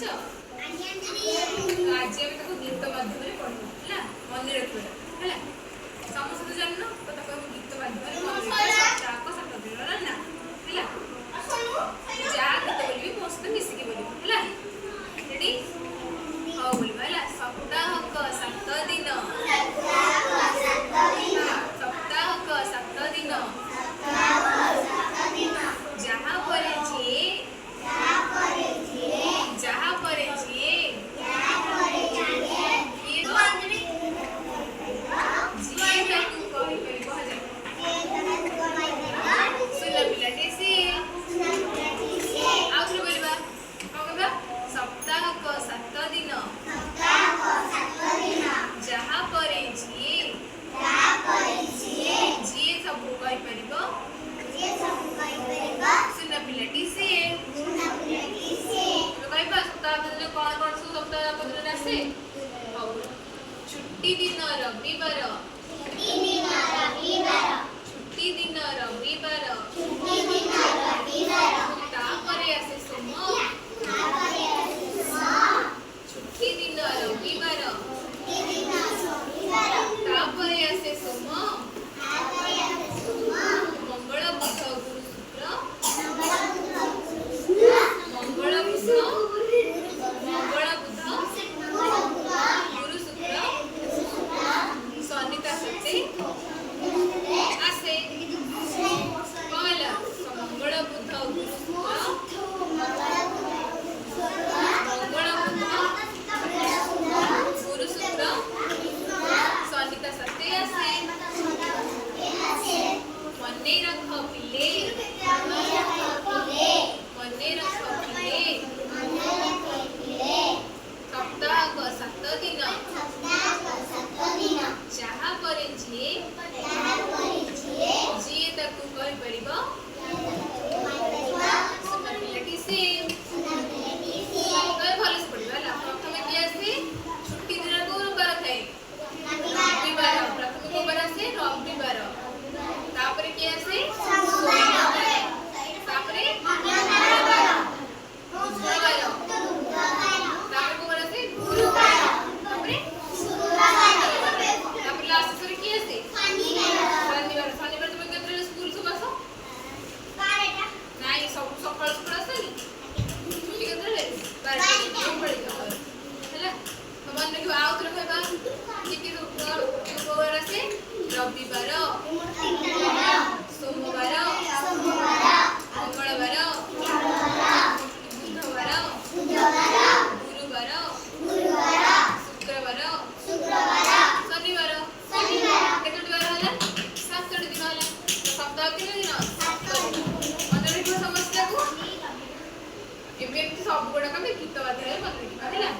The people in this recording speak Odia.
ଜାଣିଛ? आज ଆମେ ତାକୁ ଗୀତ ମାଧ୍ୟମରେ ପଢିବା ହେଲା, ମନେ ରଖିବା ହେଲା। ସମସ୍ତେ ତ ଜାଣିନ ତ ତାକୁ ଆମେ ଗୀତ ମାଧ୍ୟମରେ ମନେ ରଖିବା। ସପ୍ତାହକ 7 ଦିନର ନା ହେଲା। ଯାହା ଗୀତ ବୋଲିବି ମୋ ସହିତ ମିଶିକି ବୋଲିବ ହେଲା। ରେଡି? ହଉ ବୋଲିବା ହେଲା। ସପ୍ତାହକ 7 ଦିନ, ସପ୍ତାହକ 7 ଦିନ, ଯାହା ପରେ ଯିଏ, ଯାହା ପରେ ଯିଏ, ଯିଏ ତାକୁ କହିପାରିବ ହେଲା। ଶୁଣ ପିଲାଟେ ସିଏ, ଆଉ ଥରେ ବୋଲିବା। କଣ କହିବା? ସପ୍ତାହକ 7 ଦିନ, ଯାହା ପରେ ଯିଏ, ଯିଏ ସବୁ କହିପାରିବ, ଶୁଣ ପିଲାଟି ସିଏ। କହିବା ସପ୍ତାହକ ଦିନ କଣ କଣ ସବୁ ସପ୍ତାହକ ଦିନରେ ଆସେ? ହଉ। ଛୁଟି ଦିନ ରବିବାର, ଛୁଟି ଦିନ ରବିବାର, ତାପରେ ଆସେ ସୋମ, ଛୁଟି ଦିନ ରବିବାର, ତାପରେ ଆସେ ସୋମ, ମଙ୍ଗଳ ବୁଧ ଗୁରୁ ଶୁକ୍ର, ମଙ୍ଗଳ ବୁଧ ଗୁରୁ ଶୁକ୍ର, ଶନିତା ସତେ ଆସେ। କଣ ହେଲା? ମଙ୍ଗଳ ବୁଧ ଗୁରୁ ଶୁକ୍ର, ମଙ୍ଗଳ ବୁଧ ଗୁରୁ ଶୁକ୍ର, ଶନିତା ସତେ ଆସେ। ମନେ ରଖ ପିଲେ, ମନେ ରଖ ପିଲେ, ସପ୍ତାହକ 7 ଦିନ, ଯାହା ପରେ ଯିଏ, ଯିଏ ତାକୁ କହିପାରିବ, ପିଲାଟି ସିଏ। ଭଲସେ ପଢିବା ହେଲା। ପ୍ରଥମେ କିଏ ଆସେ? ଛୁଟି ଦିନ କୋଉ ବାର ଥାଏ? ରବିବାର। ପ୍ରଥମେ କୋଉ ବାର ଆସେ? ରବିବାର। ତାପରେ କିଏ ଆସେ? ସୋମବାର। ତାପରେ ମଙ୍ଗଳବାର, ବୁଧବାର। ତାପରେ କୋଉ ବାର ଆସେ? ଗୁରୁବାର। ତାପରେ ଲାଷ୍ଟ ଥରେ କିଏ ଆସେ? ଶନିବାର। ଶନିବାର ତୁମେ କେତେବେଳେ ସ୍କୁଲ ସବୁ ଆସ? ନାଇଁ, ସବୁ ସକାଳୁ ସକାଳୁ ଆସନି? ଛୁଟି କେତେବେଳେ? 12ଟା ହେଲା। ତ ମନେ ରଖିବ। ଆଉ ଥରେ କହିବା। କୋଉ ବାର ଆସେ? ରବିବାର, ସୋମବାର, ମଙ୍ଗଳବାର, ବୁଧବାର, ଗୁରୁବାର, ଶୁକ୍ରବାର, ଶନିବାର। କେତୋଟି ବାର ହେଲା? 7ଟି ଦିନ ହେଲା। ସପ୍ତାହ କେତେ ଦିନ? 7 ଦିନ। ମନେ ରଖିବ ସମସ୍ତଙ୍କୁ। ଏବେ ଏମିତି ସବୁ ଗୁଡାକ ଆମେ ଗୀତ ମାଧ୍ୟମରେ ମନେ ରଖିବା ହେଲା।